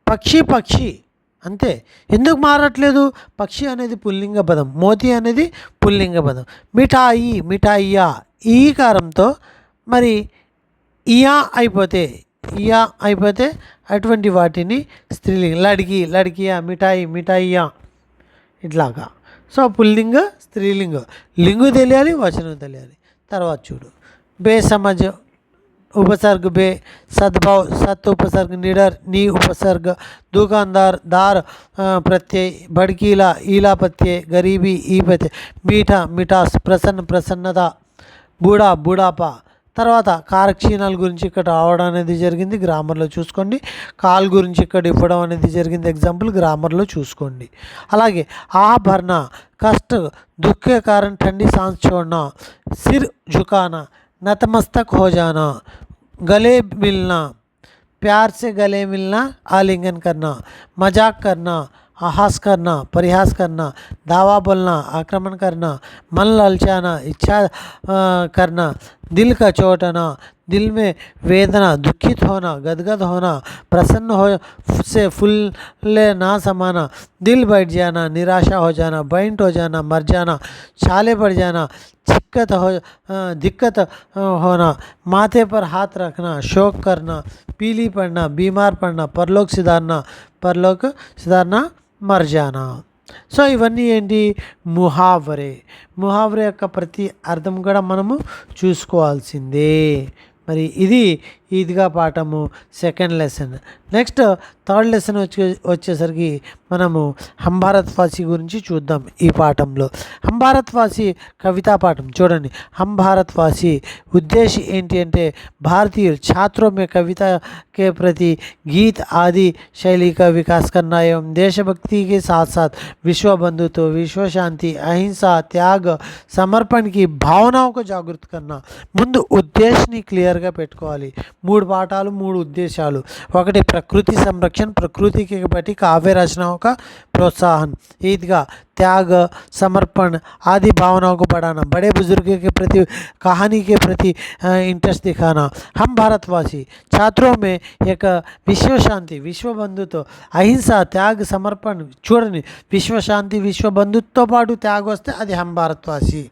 పక్షి, పక్షి, అంతే. ఎందుకు మారట్లేదు? పక్షి అనేది పుల్లింగ పదం, మోతి అనేది పుల్లింగ పదం. మిఠాయి, మిఠాయియా ఈకారంతో మరి ఇయా అయిపోతే అటువంటి వాటిని స్త్రీలింగ. లడికి, లడికియా, మిఠాయి, మిఠాయియా, ఇట్లాగా. సో పుల్లింగ, స్త్రీలింగ, లింగు తెలియాలి, వచనం తెలియాలి. తర్వాత చూడు. బేసమజ్ उपसर्ग बे, सद्भाव सत उपसर्ग निडर नी उपसर्ग, दुकानदार दार प्रत्यय, भड़कीला ईला प्रत्यय, गरीबी ई प्रत्यय, मीठा मिठास, प्रसन्न प्रसन्नता, बूढ़ा बूढ़ापा. తర్వాత కారక్షీణాల గురించి ఇక్కడ రావడం అనేది జరిగింది, గ్రామర్లో చూసుకోండి. కాల్ గురించి ఇక్కడ ఇవ్వడం అనేది జరిగింది, ఎగ్జాంపుల్ గ్రామర్లో చూసుకోండి. అలాగే ఆభరణ, కష్ట, दुख के कारण ठंडी सांस छोड़ना, सिर झुकाना, नतमस्तक हो जाना, गले मिलना, प्यार से गले मिलना, आलिंगन करना, मजाक करना, आहास करना, परिहास करना, दावा बोलना, आक्रमण करना, मन ललचाना, इच्छा करना, दिल का चोटना, दिल में वेदना, दुखित होना, गदगद होना, प्रसन्न हो से फूले ना समाना, दिल बैठ जाना, निराशा हो जाना, बैंट हो जाना, मर जाना, छाले पड़ जाना, दिक्कत होना, माथे पर हाथ रखना, शोक करना, पीली पड़ना, बीमार पड़ना, परलोक सिधारना, मर जाना. సో ఇవన్నీ ఏంటి? ముహావరే యొక్క ప్రతి అర్థం కూడా మనము చూసుకోవాల్సిందే. మరి ఇది ఈద్గా పాఠము second lesson. Next third lesson వచ్చేసరికి మనము హమ్ భారత్ వాసి గురించి చూద్దాం ఈ పాఠంలో. హమ్ భారత్ వాసి కవితా పాఠం చూడండి. హమ్ భారత్ వాసి उद्देश्य ఏంటి అంటే भारतीय छात्रों में कविता के प्रति गीत आदि शैली का विकास करना एवं देशभक्ति के साथ साथ विश्व बंधुत्व, विश्व शांति, अहिंसा, त्याग, समर्पण की भावनाओं को जागृत करना. ముందు ఉద్దేశ్యని క్లియర్గా పెట్టుకోవాలి. మూడు పాఠాలు, మూడు ఉద్దేశాలు. ఒకటి ప్రకృతి संरक्षण, प्रकृति के प्रति काव्य रचनाओं का प्रोत्साहन, ईदगाह, त्याग, समर्पण आदि भावनाओं को बढ़ाना, बड़े बुजुर्गों के प्रति, कहानी के प्रति इंटरेस्ट दिखाना. हम भारतवासी छात्रों में एक विश्व शांति, विश्व बंधुत्व, అహింస, త్యాగ, సమర్పణ. చూడండి, విశ్వశాంతి, విశ్వ బంధుత్వంతో పాటు త్యాగం వస్తే అది హమ్ భారత్వాసి.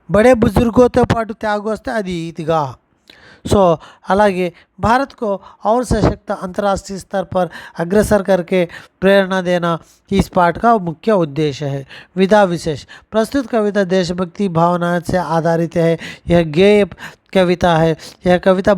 బడే బుజుర్గోతో పాటు త్యాగం వస్తే అది ఈద్గా. सो అలాగే भारत को और सशक्त अंतर्राष्ट्रीय स्तर पर अग्रसर करके प्रेरणा देना इस पाठ का मुख्य उद्देश्य है. विधा विशेष. प्रस्तुत कविता देशभक्ति भावना से आधारित है. यह गेय कविता है. यह कविता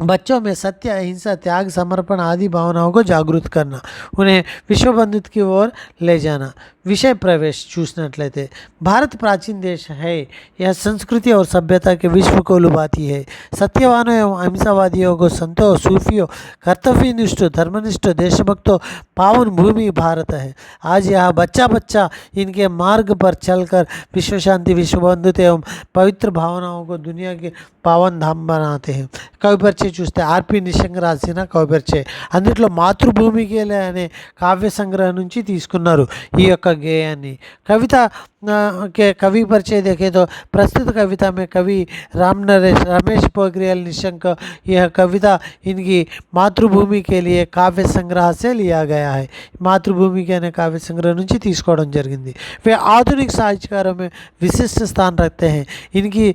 बच्चों में सत्य, अहिंसा, त्याग, समर्पण आदि भावनाओं को जागरूक करना, उन्हें विश्व बंधुत्व की ओर ले जाना. विषय प्रवेश చూసినట్లయితే भारत प्राचीन देश है. यह संस्कृति और सभ्यता के विश्व को लुभाती है. सत्यवानों एवं अहिंसावादियों को, संतों, सूफियों, कर्तव्यनिष्ठ, धर्मनिष्ठ, देशभक्तों पावन भूमि भारत है. आज यह बच्चा बच्चा इनके मार्ग पर चलकर विश्व शांति, विश्व बंधुत्व एवं पवित्र भावनाओं को दुनिया के पावन धाम बनाते हैं. కవి పరిచయం చూస్తే ఆర్పి నిశంగ రాసిన కవి పరిచయం. అందులో మాతృభూమికి అనే కావ్య సంగ్రహం నుంచి తీసుకున్నారు ఈ యొక్క गेयानी. कविता के कवि परिचय देखें तो प्रस्तुत कविता में कवि रमेश पोखरियाल निशंक यह कविता इनकी मातृभूमि के लिए काव्य संग्रह से लिया गया है. मातृभूमि के अने काव्य संग्रह నుంచి తీసుకోవడం జరిగింది. वे आधुनिक साहित्यकारों में विशिष्ट स्थान रखते हैं. इनकी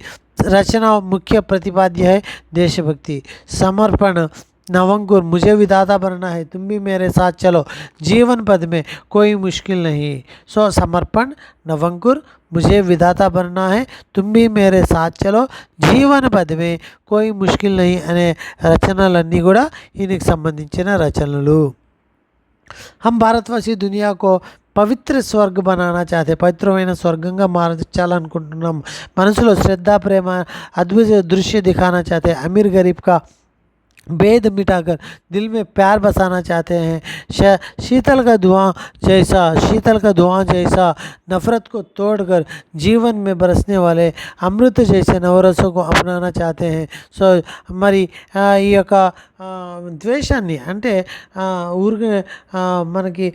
रचना मुख्य प्रतिपाद्य है देशभक्ति, समर्पण, नवंकुर, मुझे विधाता बनना है, तुम भी मेरे साथ चलो, जीवन पद में कोई मुश्किल नहीं. सो समर्पण, नवंकुर, मुझे विधाता बनना है, तुम भी मेरे साथ चलो, జీవన పదమే कोई मुश्किल नहीं అనే రచనలన్నీ కూడా ఈయనకి సంబంధించిన రచనలు. हम भारतवासी दुनिया को పవిత్ర స్వర్గ బనానా చాతే, పవిత్రమైన స్వర్గంగా మార్చాలనుకుంటున్నాం. మనసులో శ్రద్ధ, ప్రేమ, అద్భుత దృశ్య దిఖానా చాతే, అమీర్ గరీబ్ కా भेद मिटाकर दिल में प्यार बसाना चाहते हैं. शीतल का धुआं जैसा नफ़रत को तोड़कर जीवन में बरसने वाले अमृत जैसे नवरसों को अपनाना चाहते हैं. సో మరి ఈ యొక్క ద్వేషాన్ని అంటే ఊరికి మనకి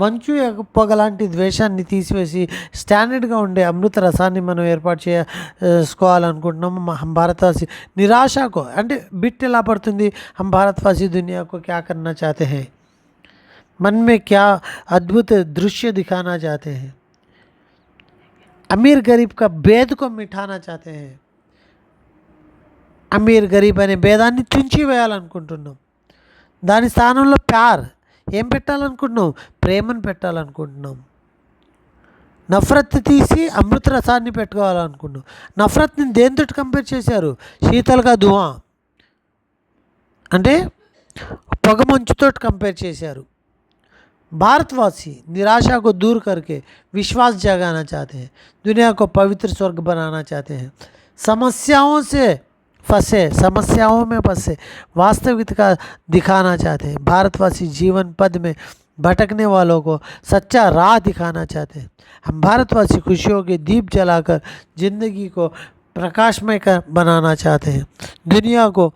మంచు పొగలాంటి ద్వేషాన్ని తీసివేసి స్టాండర్డ్గా ఉండే అమృత రసాన్ని మనం ఏర్పాటు చేసుకోవాలనుకుంటున్నాము. हम भारतवासी నిరాశకు అంటే బిట్ ఎలా పడుతుంది. हम भारतवासी दुनिया को क्या करना चाहते हैं, मन में क्या अद्भुत दृश्य दिखाना चाहते हैं, अमीर गरीब का भेद को मिटाना चाहते हैं. అమీర్ గరీబ్ అనే భేదాన్ని తుంచివేయాలనుకుంటున్నాం. దాని స్థానంలో ప్యార్ ఏం పెట్టాలనుకుంటున్నాం, ప్రేమను పెట్టాలనుకుంటున్నాం. నఫరత్ తీసి అమృత రసాన్ని పెట్టుకోవాలనుకుంటున్నాం. నఫరత్ని దేంతో కంపేర్ చేశారు, శీతల్గా ధువా అంటే పొగమంచుతో కంపేర్ చేశారు. भारतवासी निराशा को दूर करके विश्वास जगाना चाहते हैं, दुनिया को पवित्र स्वर्ग बनाना चाहते हैं. समस्याओं में फंसे वास्तविकता दिखाना चाहते हैं. भारतवासी जीवन पद में भटकने वालों को सच्चा राह दिखाना चाहते हैं. हम भारतवासी खुशियों के दीप जलाकर जिंदगी को प्रकाशमय बनाना चाहते हैं. दुनिया को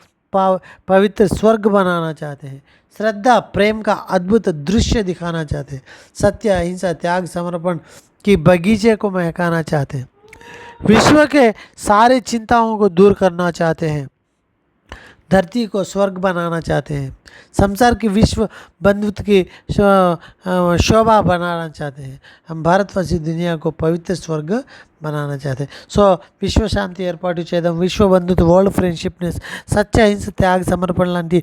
पवित्र स्वर्ग बनाना चाहते हैं. श्रद्धा, प्रेम का अद्भुत दृश्य दिखाना चाहते हैं. सत्य, अहिंसा, त्याग, समर्पण की बगीचे को महकाना चाहते हैं. विश्व के सारे चिंताओं को दूर करना चाहते हैं. धरती को स्वर्ग बनाना चाहते हैं. संसार की विश्व बंधुत्व की शोभा बनाना चाहते हैं. हम भारतवासी दुनिया को पवित्र स्वर्ग बनाना चाहते हैं. సో విశ్వ శాంతి ఏర్పాటు చేయడం, విశ్వ బంధుత్వ, వరల్డ్ ఫ్రెండ్షిప్నెస్, సత్య, అహింస, త్యాగ, సమర్పణ లాంటి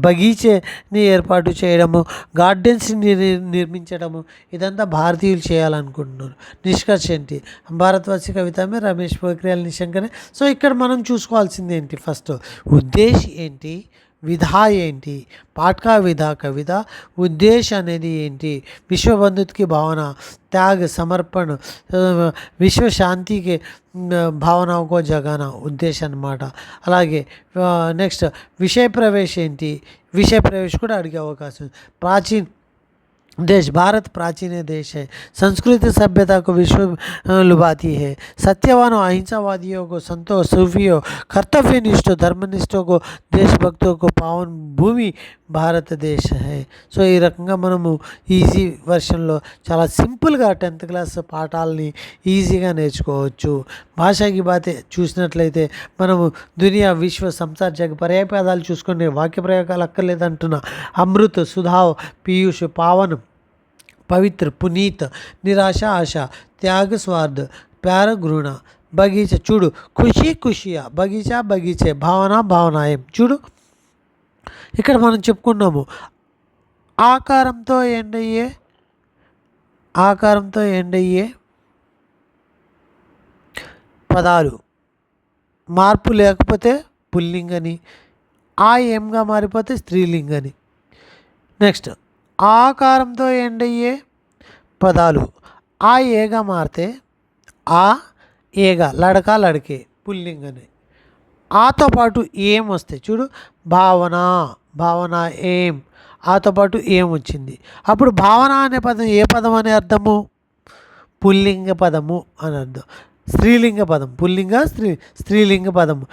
బగీచేని ఏర్పాటు చేయడము, గార్డెన్స్ని నిర్మించడము, ఇదంతా భారతీయులు చేయాలనుకుంటున్నారు. నిష్కర్ష ఏంటి, భారతవాసి కవిత మే రమేష్ పోఖ్రియాల్ నిశంక్ ने. సో ఇక్కడ మనం చూసుకోవాల్సింది ఏంటి, ఫస్ట్ ఉద్దేశ్ ఏంటి, విధా ఏంటి, పాఠకా విధా కవిత ఉద్దేశ్ అనేది ఏంటి, విశ్వ బంధుత్వ की भावना, त्याग, समर्पण, విశ్వ శాంతికి భావనాओं को जगाना ఉద్దేశం అన్నమాట. అలాగే నెక్స్ట్ విషయ ప్రవేశ్ ఏంటి, విషయ ప్రవేశ్ కూడా అడిగే అవకాశం. देश भारत प्राचीन देश है, संस्कृति सभ्यता को विश्व लुभाती है। सत्यवानों अहिंसावादियों को, संतों सूफियों कर्तव्यनिष्ठों धर्मनिष्ठों को, देशभक्तों को पावन भूమి భారతదేశ है। సో ఈ రకంగా మనము ఈజీ వర్షన్లో చాలా సింపుల్గా 10th క్లాస్ పాఠాలని ఈజీగా నేర్చుకోవచ్చు। భాషకి బాతే చూసినట్లయితే మనము దునియా విశ్వ సంసార్ జగ పర్యాయ పదాలు చూసుకునే వాక్య ప్రయోగాలు అక్కర్లేదంటున్నా। అమృత సుధావ్ పీయూష్ పావన్ पवित्र पुनीत निराशा आशा त्याग स्वार्थ प्यार घृण बगीचा చూడు ఖుషి ఖుషియా బగీచా బగీచే భావన భావనాయం చూడు ఇక్కడ మనం చెప్పుకున్నాము ఆకారంతో ఎండయ్యే పదాలు మార్పు లేకపోతే పుల్లింగని ఆ ఏంగా మారిపోతే స్త్రీలింగని నెక్స్ట్ ఆకారంతో ఎండయ్యే పదాలు ఆ ఏగా మారితే ఆ ఏగా లడక లడకే పుల్లింగని ఆతో పాటు ఏం వస్తే చూడు భావన ఏం ఆతో పాటు ఏం వచ్చింది అప్పుడు భావన అనే పదం ఏ పదం అనే అర్థము పుల్లింగ పదము అని అర్థం స్త్రీలింగ పదం పుల్లింగ స్త్రీలింగ పదము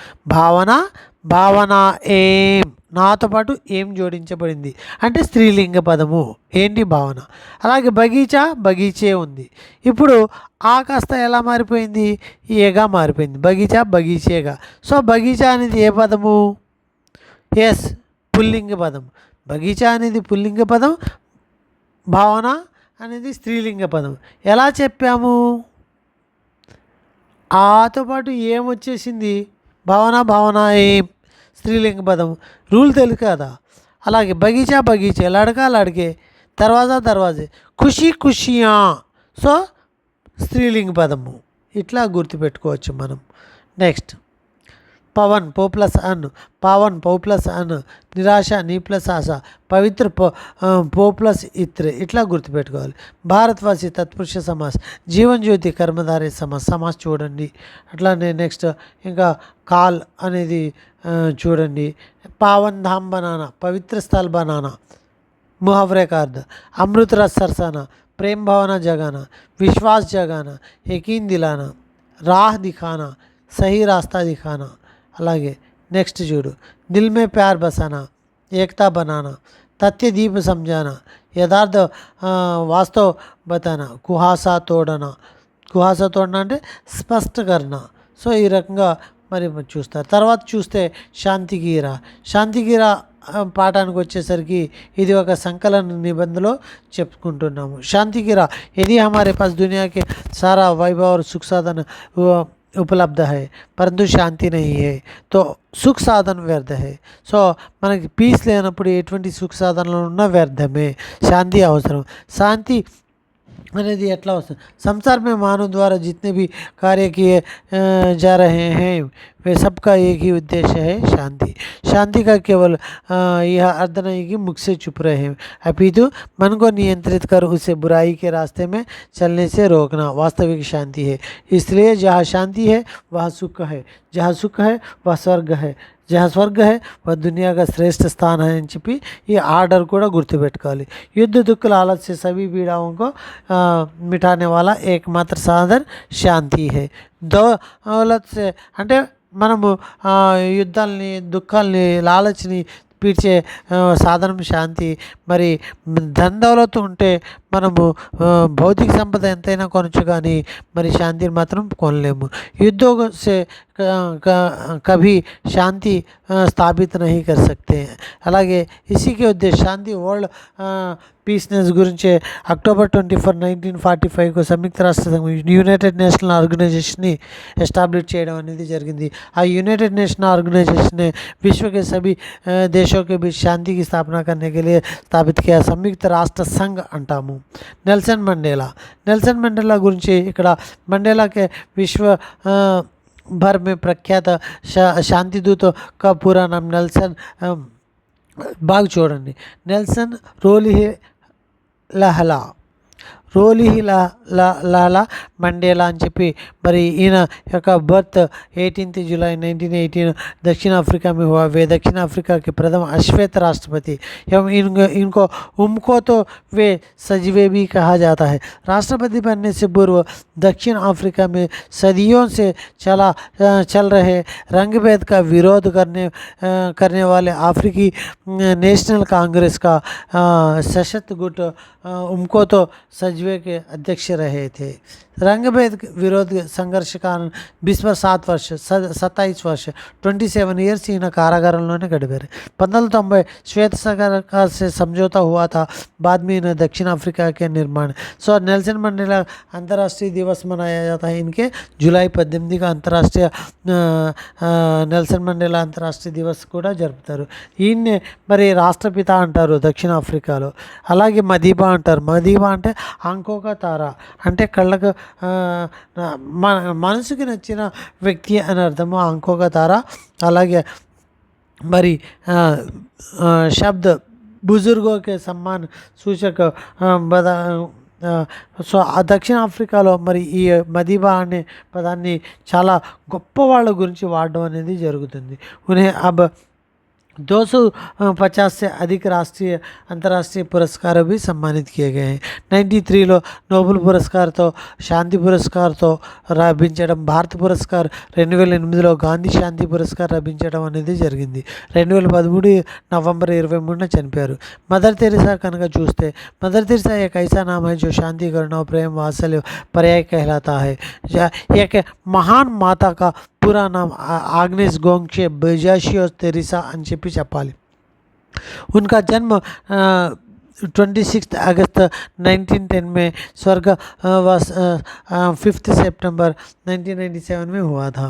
భావన ఏం నాతో పాటు ఏం జోడించబడింది అంటే స్త్రీలింగ పదము ఏంటి భావన అలాగే బగీచే ఉంది ఇప్పుడు ఆ కాస్త ఎలా మారిపోయింది ఏగా మారిపోయింది బగీచేగా సో బగీచా అనేది ఏ పదము ఎస్ పుల్లింగ పదం బగీచా అనేది పుల్లింగ పదం భావన అనేది స్త్రీలింగ పదం ఎలా చెప్పాము ఆతో పాటు ఏం వచ్చేసింది భావన ఏం స్త్రీలింగ పదం రూల్ తెలుసు కదా అలాగే బగీచే లడకా లడకే దర్వాజే ఖుషియా సో స్త్రీలింగ పదము ఇట్లా గుర్తుపెట్టుకోవచ్చు మనం నెక్స్ట్ పవన్ పావన్ పౌ ప్లస్ అన్ నిరాశ నీ ప్లస్ ఆశ పవిత్ర పో ప్లస్ ఇత్రే ఇట్లా గుర్తుపెట్టుకోవాలి భారత్వాసి తత్పురుష సమాస్ జీవన్ జ్యోతి కర్మధారి సమాస్ చూడండి అట్లానే నెక్స్ట్ ఇంకా కాల్ అనేది చూడండి పావన్ ధామ్ బనానా పవిత్ర స్థల్ బనానా मुहावरे का अर्थ अमृत रस सरसाना प्रेम भावना जगाना विश्वास जगाना यकीन दिलाना राह दिखाना सही रास्ता दिखाना అలాగే నెక్స్ట్ చూడు దిల్ మే ప్యార్ బసానా ఏకతా బనానా తథ్య దీప్ సమझाना యథార్థ వాస్తవ బతానా కుహాసా తోడనా అంటే స్పష్టకరణ సో ఈ రకంగా మరి చూస్తారు తర్వాత చూస్తే శాంతిగీరా పాఠానికి వచ్చేసరికి ఇది ఒక సంకలన నిబంధనలో చెప్పుకుంటున్నాము శాంతిగిరా ఇది हमारे पास दुनिया के सारा वैभव और सुख साधन उपलब्ध है परंतु शांति नहीं है तो సుఖ సాధన వ్యర్థ है సో మనకి పీస్ లేనప్పుడు ఎటువంటి సుఖ సాధనలు ఉన్నా వ్యర్థమే శాంతి అవసరం శాంతి అనేది ఎట్లా వస్తుంది संसार में मानव द्वारा जितने भी कार्य किए जा रहे हैं वे सबका एक ही उद्देश्य है शांति का केवल यह अर्थ नहीं कि मुख से चुप रहे अपितु मन को नियंत्रित कर उसे बुराई के रास्ते में चलने से रोकना वास्तविक शांति है इसलिए जहाँ शांति है वहाँ सुख है जहाँ सुख है वह स्वर्ग है जहाँ स्वर्ग है वह दुनिया का श्रेष्ठ स्थान है అని చెప్పి ఈ ఆర్డర్ కూడా గుర్తుపెట్టుకోవాలి युद्ध दुख लालच से सभी पीड़ाओं को मिटाने वाला एकमात्र साधन शांति है दौलत से అంటే మనము యుద్ధాలని దుఃఖాలని లాలచ్ని పీడ్చే సాధనం శాంతి మరి ధనదౌలత్ ఉంటే మనము భౌతిక సంపద ఎంతైనా కొనచ్చు కానీ మరి శాంతిని మాత్రం కొనలేము युद्धों से कभी शांति स्थापित नहीं कर सकते అలాగే इसी के उद्देश्य शांति वर्ल्ड పీస్నెస్ గురించి అక్టోబర్ 24, 1945 సంయుక్త రాష్ట్ర సంఘం యునైటెడ్ నేషనల్ ఆర్గనైజేషన్ని ఎస్టాబ్లిష్ చేయడం అనేది జరిగింది ఆ యునైटेड नेशनल ऑर्गेनाइजेशन ने विश्व के सभी देशों के बीच शांति की स्थापना करने के लिए स्थापित किया संयुक्त राष्ट्र संघ అంటాము నెల్సన్ మండేలా గురించి ఇక్కడ మండేలాకే విశ్వ भर में प्रख्यात शांति दूत का पूरा नाम नेल्सन బాగా చూడండి నెల్సన్ రోలిహి లహలా మండేలా అని చెప్పి మరి ఈయన యొక్క బర్త్ 18 जुलाई 1918 दक्षिण अफ्रीका में हुआ। वे दक्षिण अफ्रीका के प्रथम अश्वेत राष्ट्रपति एवं इनको उनको तो वे सजवे भी कहा जाता है। राष्ट्रपति बनने से पूर्व दक्षिण अफ्रीका में सदियों से चल रहे रंगभेद का विरोध करने वाले अफ्रीकी नेशनल कांग्रेस का सशक्त गुट उनको तो सजवे के अध्यक्ष रहे थे। रंगभेद विरोध संघर्ष कारण 7 वर्ष 27 वर्ष 27 ईयर्स ఈయన కారాగారంలోనే గడిపారు। 1990 श्वेत सरकार से समझौता हुआ था। बाद में इन्हें दक्षिण अफ्रीका के निर्माण। सो नेल्सन मंडेला अंतर्राष्ट्रीय दिवस मनाया जाता है। इनके जुलाई 18 का अंतर्राष्ट्रीय నెల్సన్ మండేలా అంతర్రాష్ట్రీయ దివస్ కూడా జరుపుతారు। ఈయన్నే మరి రాష్ట్రపిత అంటారు దక్షిణ ఆఫ్రికాలో। అలాగే మదీబా అంటారు। మదీబా అంటే ఆంఖోక తార, అంటే కళ్ళకు మనసుకి నచ్చిన వ్యక్తి అని అర్థము ఆంఖోక తార। అలాగే మరి శబ్ద బుజుర్గో కే సమ్మాన్ సూచక సో ఆ దక్షిణ ఆఫ్రికాలో మరి ఈ మదీబా అనే పదాన్ని చాలా గొప్ప వాళ్ళ గురించి వాడడం అనేది జరుగుతుంది। ఉన్హే అబ్ 250 से अधिक राष्ट्रीय अंतर्राष्ट्रीय पुरस्कार भी सम्मानित किए गए हैं। 93లో నోబెల్ పురస్కార్తో శాంతి పురస్కార్తో లభించడం, భారత పురస్కార్ 2008లో గాంధీ శాంతి పురస్కార్ లభించడం అనేది జరిగింది। 2013 నవంబర్ 23న చనిపోయారు। మదర్ తెరిసా కనుక చూస్తే మదర్ తెరిసా एक ऐसा नाम है जो शांति करुणा प्रेम वात्सल्य पर्याय कहलाता है। एक महान माता का पूरा नाम आग्नेस गोंक्षे बेजाशियोस तेरेसा అని చెప్పాలి। उनका जन्म 26 अगस्त 1910 में स्वर्गवास 5 सितंबर 1997 में हुआ था।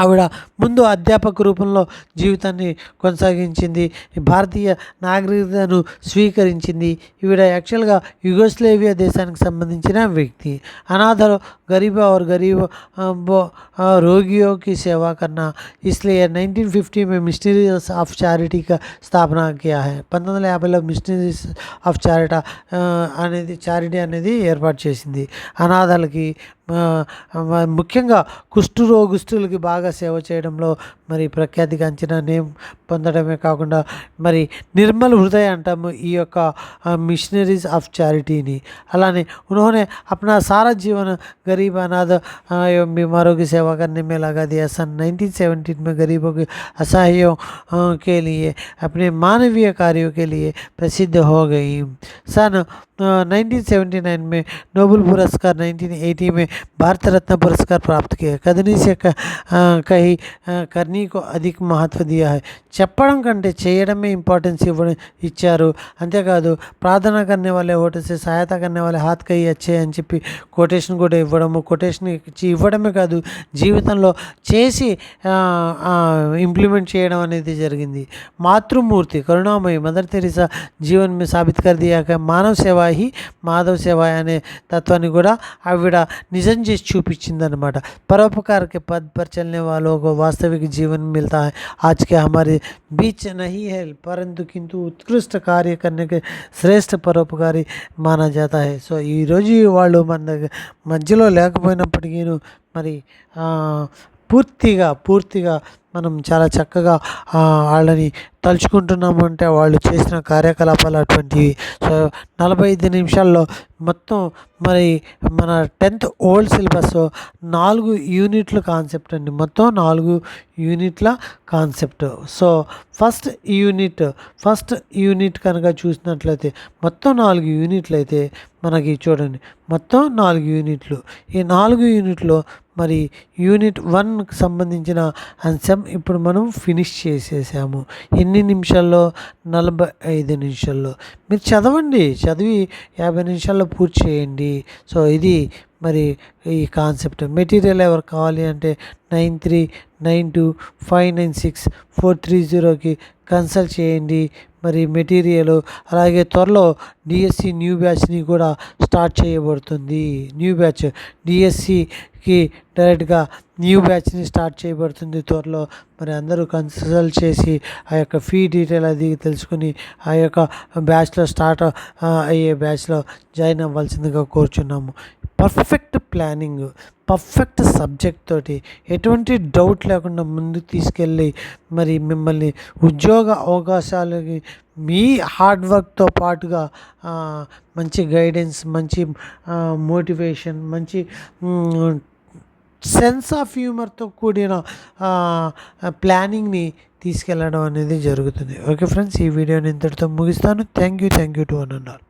ఆవిడ ముందు అధ్యాపక రూపంలో జీవితాన్ని కొనసాగించింది, భారతీయ నాగరికతను స్వీకరించింది। ఈవిడ యాక్చువల్గా యుగోస్లేవియా దేశానికి సంబంధించిన వ్యక్తి। అనాథలు गरीब और गरीब रोगियों की सेवा करना, इसलिए 1950 में मिशनरीज ऑफ चैरिटी का स्थापना किया है। 1950లో మిషనరీస్ ఆఫ్ చారిటీ అనేది ఏర్పాటు చేసింది। అనాథలకి ముఖ్యంగా కుష్ఠరోగుస్తులకి బాగా సేవ చేయడంలో మరి ప్రఖ్యాతిగాంచిన నేమ్ పొందడమే కాకుండా మరి నిర్మల్ హృదయ అంటాము ఈ యొక్క మిషనరీస్ ఆఫ్ చैरिटीని। అలానే उन्होंने अपना सारा जीवन गरीब अनाथ एवं बीमारों की सेवा करने में लगा दिया। सन 1917 में गरीबों के असहायों के लिए अपने मानवीय कार्यों के लिए प्रसिद्ध हो गई। सन 1979 में नोबेल पुरस्कार, 1980 में भारत रत्न पुरस्कार प्राप्त किया। कदनी से कहीं करनी को अधिक महत्व दिया है। చెప్పడం కంటే చేయడమే ఇంపార్టెన్స్ ఇచ్చారు। అంతేకాదు ప్రార్థన करने वाले होठ से सहायता करने वाले हाथ कई अच्छे అని చెప్పి కొటేషన్ కూడా ఇవ్వడము, కొటేషన్ ఇవ్వడమే కాదు జీవితంలో చేసి ఇంప్లిమెంట్ చేయడం అనేది జరిగింది। మాతృమూర్తి కరుణామయి మదర్ తెరిసా జీవన్ में साबित कर दिया कि మానవ సేవ ही మాధవ సేవ అనే తత్వాన్ని కూడా ఆవిడ నిజం చేసి చూపించిందనమాట। परोपकार के पद पर चलने वालों को वास्तविक जीवन मिलता है। आज के हमारे बीच नहीं है परंतु किंतु उत्कृष्ट कार्य करने के श्रेष्ठ परोपकारी माना जाता है। సో ఈరోజు వాళ్ళు మన మధ్యలో లేకపోయినప్పటికీ మరి పూర్తిగా మనం చాలా చక్కగా వాళ్ళని తలుచుకుంటున్నాము అంటే వాళ్ళు చేసిన కార్యకలాపాలు అటువంటివి। సో 45 నిమిషాల్లో మొత్తం మరి మన 10th ఓల్డ్ సిలబస్ 4 యూనిట్ల కాన్సెప్ట్ అండి, మొత్తం 4 యూనిట్ల కాన్సెప్ట్। సో ఫస్ట్ యూనిట్ కనుక చూసినట్లయితే మొత్తం 4 యూనిట్లు అయితే మనకి చూడండి, మొత్తం 4 యూనిట్లు। ఈ 4 యూనిట్లో మరి యూనిట్ 1కి సంబంధించిన అంశం ఇప్పుడు మనం ఫినిష్ చేసేసాము। ఎన్ని నిమిషాల్లో? 45 నిమిషాల్లో। మీరు చదివి 50 నిమిషాల్లో పూర్తి చేయండి। సో ఇది మరి ఈ కాన్సెప్ట్। మెటీరియల్ ఎవరు కావాలి అంటే 9392596430కి కన్సల్ట్ చేయండి। మరి మెటీరియల్ అలాగే త్వరలో డిఎస్సి న్యూ బ్యాచ్ని కూడా స్టార్ట్ చేయబడుతుంది। న్యూ బ్యాచ్ డిఎస్సికి డైరెక్ట్గా న్యూ బ్యాచ్ని స్టార్ట్ చేయబడుతుంది త్వరలో। మరి అందరూ కన్సల్ట్ చేసి ఆ యొక్క ఫీ డీటెయిల్ అది తెలుసుకుని ఆ యొక్క బ్యాచ్లో స్టార్ట్ అయ్యే బ్యాచ్లో జాయిన్ అవ్వాల్సిందిగా కోరుచున్నాము। పర్ఫెక్ట్ ప్లానింగ్, పర్ఫెక్ట్ సబ్జెక్ట్ తోటి ఎటువంటి డౌట్ లేకుండా ముందుకు తీసుకెళ్ళి మరి మిమ్మల్ని ఉద్యోగ అవకాశాలకి మీ హార్డ్ వర్క్తో పాటుగా మంచి గైడెన్స్, మంచి మోటివేషన్, మంచి సెన్స్ ఆఫ్ హ్యూమర్తో కూడిన ప్లానింగ్ని తీసుకెళ్ళడం అనేది జరుగుతుంది. ఓకే ఫ్రెండ్స్, ఈ వీడియోని ఇంతటితో ముగిస్తాను. Thank you to one and all.